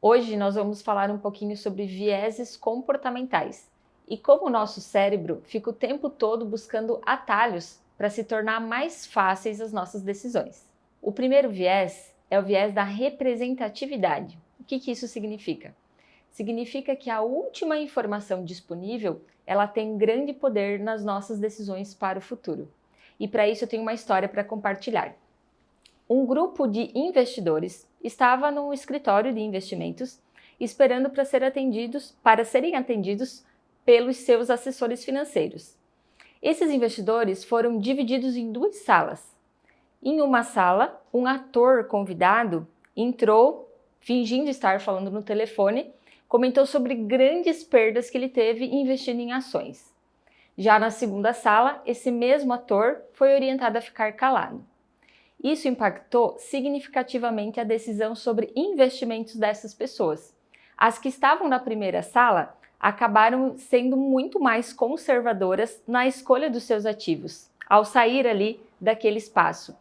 Hoje nós vamos falar um pouquinho sobre vieses comportamentais e como o nosso cérebro fica o tempo todo buscando atalhos para se tornar mais fáceis as nossas decisões. O primeiro viés é o viés da representatividade. O que isso significa? Significa que a última informação disponível, ela tem grande poder nas nossas decisões para o futuro. E para isso eu tenho uma história para compartilhar. Um grupo de investidores estava no escritório de investimentos esperando para serem atendidos pelos seus assessores financeiros. Esses investidores foram divididos em duas salas. Em uma sala, um ator convidado entrou, fingindo estar falando no telefone, comentou sobre grandes perdas que ele teve investindo em ações. Já na segunda sala, esse mesmo ator foi orientado a ficar calado. Isso impactou significativamente a decisão sobre investimentos dessas pessoas. As que estavam na primeira sala acabaram sendo muito mais conservadoras na escolha dos seus ativos, ao sair ali daquele espaço.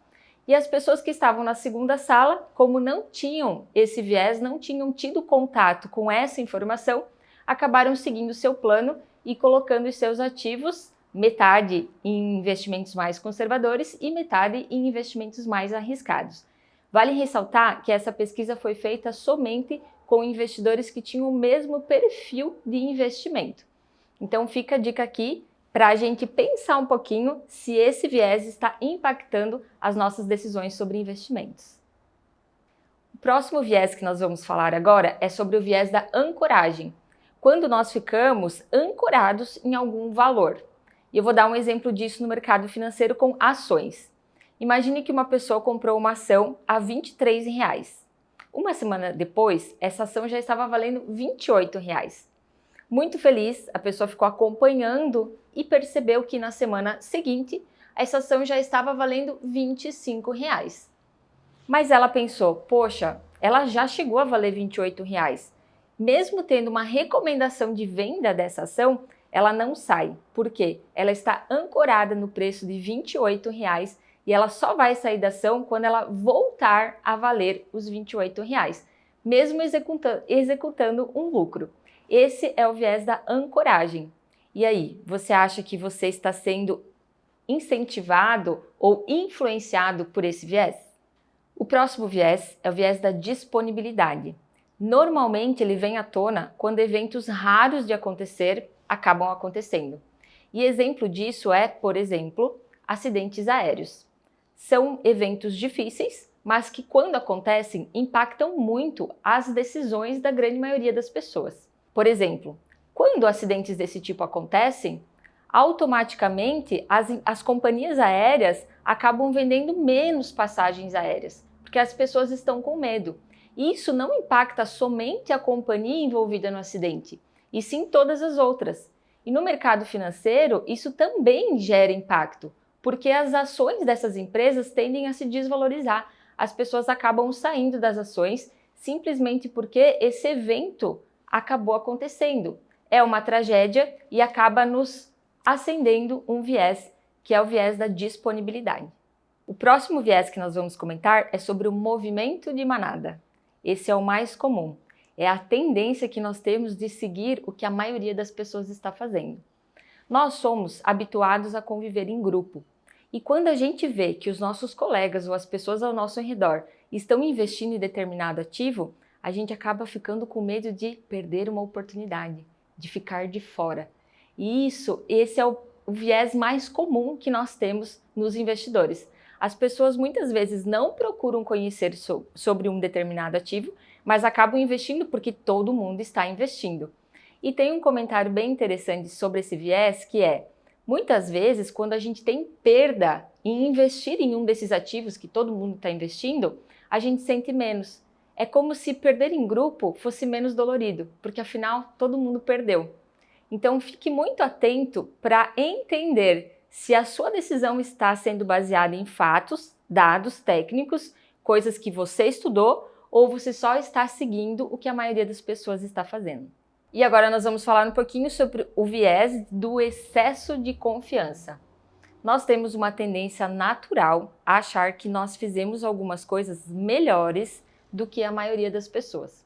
E as pessoas que estavam na segunda sala, como não tinham esse viés, não tinham tido contato com essa informação, acabaram seguindo seu plano e colocando os seus ativos metade em investimentos mais conservadores e metade em investimentos mais arriscados. Vale ressaltar que essa pesquisa foi feita somente com investidores que tinham o mesmo perfil de investimento. Então fica a dica aqui para a gente pensar um pouquinho se esse viés está impactando as nossas decisões sobre investimentos. O próximo viés que nós vamos falar agora é sobre o viés da ancoragem, quando nós ficamos ancorados em algum valor. E eu vou dar um exemplo disso no mercado financeiro com ações. Imagine que uma pessoa comprou uma ação a R$ 23. Uma semana depois, essa ação já estava valendo R$ 28. Muito feliz, a pessoa ficou acompanhando e percebeu que na semana seguinte, essa ação já estava valendo R$ 25. Mas ela pensou, poxa, ela já chegou a valer R$ 28. Mesmo tendo uma recomendação de venda dessa ação, ela não sai. Por quê? Ela está ancorada no preço de R$ 28 e ela só vai sair da ação quando ela voltar a valer os R$ 28, mesmo executando um lucro. Esse é o viés da ancoragem. E aí, você acha que você está sendo incentivado ou influenciado por esse viés? O próximo viés é o viés da disponibilidade. Normalmente ele vem à tona quando eventos raros de acontecer acabam acontecendo. E exemplo disso é, por exemplo, acidentes aéreos. São eventos difíceis, mas que quando acontecem impactam muito as decisões da grande maioria das pessoas. Por exemplo, quando acidentes desse tipo acontecem, automaticamente as companhias aéreas acabam vendendo menos passagens aéreas, porque as pessoas estão com medo. E isso não impacta somente a companhia envolvida no acidente, e sim todas as outras. E no mercado financeiro, isso também gera impacto, porque as ações dessas empresas tendem a se desvalorizar. As pessoas acabam saindo das ações simplesmente porque esse evento acabou acontecendo. É uma tragédia e acaba nos acendendo um viés, que é o viés da disponibilidade. O próximo viés que nós vamos comentar é sobre o movimento de manada. Esse é o mais comum. É a tendência que nós temos de seguir o que a maioria das pessoas está fazendo. Nós somos habituados a conviver em grupo. E quando a gente vê que os nossos colegas ou as pessoas ao nosso redor estão investindo em determinado ativo, a gente acaba ficando com medo de perder uma oportunidade, de ficar de fora. E esse é o viés mais comum que nós temos nos investidores. As pessoas muitas vezes não procuram conhecer sobre um determinado ativo, mas acabam investindo porque todo mundo está investindo. E tem um comentário bem interessante sobre esse viés que é: muitas vezes, quando a gente tem perda em investir em um desses ativos que todo mundo está investindo, a gente sente menos. É como se perder em grupo fosse menos dolorido, porque afinal todo mundo perdeu. Então fique muito atento para entender se a sua decisão está sendo baseada em fatos, dados técnicos, coisas que você estudou, ou você só está seguindo o que a maioria das pessoas está fazendo. E agora nós vamos falar um pouquinho sobre o viés do excesso de confiança. Nós temos uma tendência natural a achar que nós fizemos algumas coisas melhores do que a maioria das pessoas.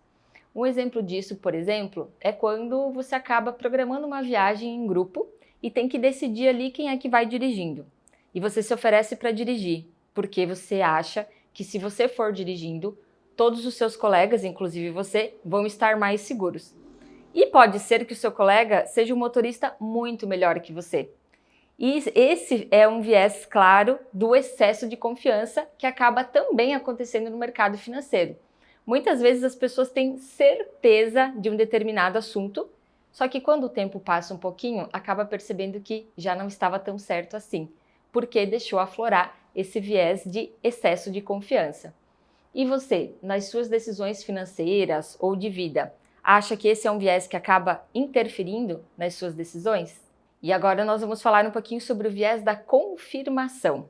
Um exemplo disso, por exemplo, é quando você acaba programando uma viagem em grupo e tem que decidir ali quem é que vai dirigindo. E você se oferece para dirigir, porque você acha que se você for dirigindo, todos os seus colegas, inclusive você, vão estar mais seguros. E pode ser que o seu colega seja um motorista muito melhor que você. E esse é um viés claro do excesso de confiança que acaba também acontecendo no mercado financeiro. Muitas vezes as pessoas têm certeza de um determinado assunto, só que quando o tempo passa um pouquinho, acaba percebendo que já não estava tão certo assim, porque deixou aflorar esse viés de excesso de confiança. E você, nas suas decisões financeiras ou de vida, acha que esse é um viés que acaba interferindo nas suas decisões? E agora nós vamos falar um pouquinho sobre o viés da confirmação.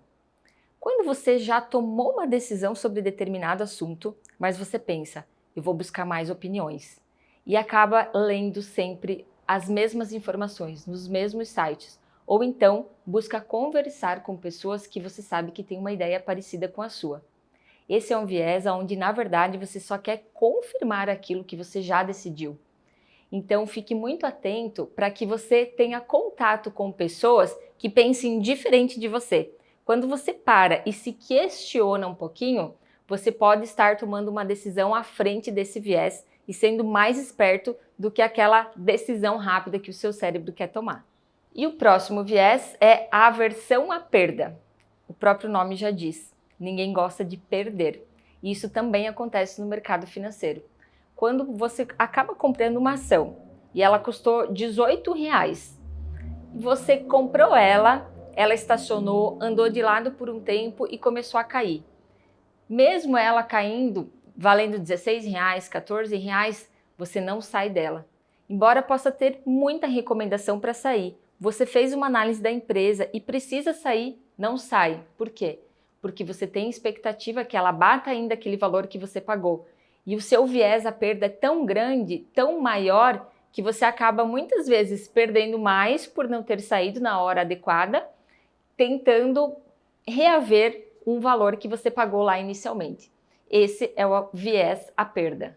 Quando você já tomou uma decisão sobre determinado assunto, mas você pensa, eu vou buscar mais opiniões, e acaba lendo sempre as mesmas informações nos mesmos sites, ou então busca conversar com pessoas que você sabe que têm uma ideia parecida com a sua. Esse é um viés onde, na verdade, você só quer confirmar aquilo que você já decidiu. Então, fique muito atento para que você tenha contato com pessoas que pensem diferente de você. Quando você para e se questiona um pouquinho, você pode estar tomando uma decisão à frente desse viés e sendo mais esperto do que aquela decisão rápida que o seu cérebro quer tomar. E o próximo viés é a aversão à perda. O próprio nome já diz, ninguém gosta de perder. E isso também acontece no mercado financeiro. Quando você acaba comprando uma ação e ela custou R$18, você comprou ela estacionou, andou de lado por um tempo e começou a cair. Mesmo ela caindo, valendo R$16, R$14, você não sai dela. Embora possa ter muita recomendação para sair, você fez uma análise da empresa e precisa sair, não sai. Por quê? Porque você tem expectativa que ela bata ainda aquele valor que você pagou. E o seu viés à perda é tão grande, tão maior, que você acaba muitas vezes perdendo mais por não ter saído na hora adequada, tentando reaver um valor que você pagou lá inicialmente. Esse é o viés à perda.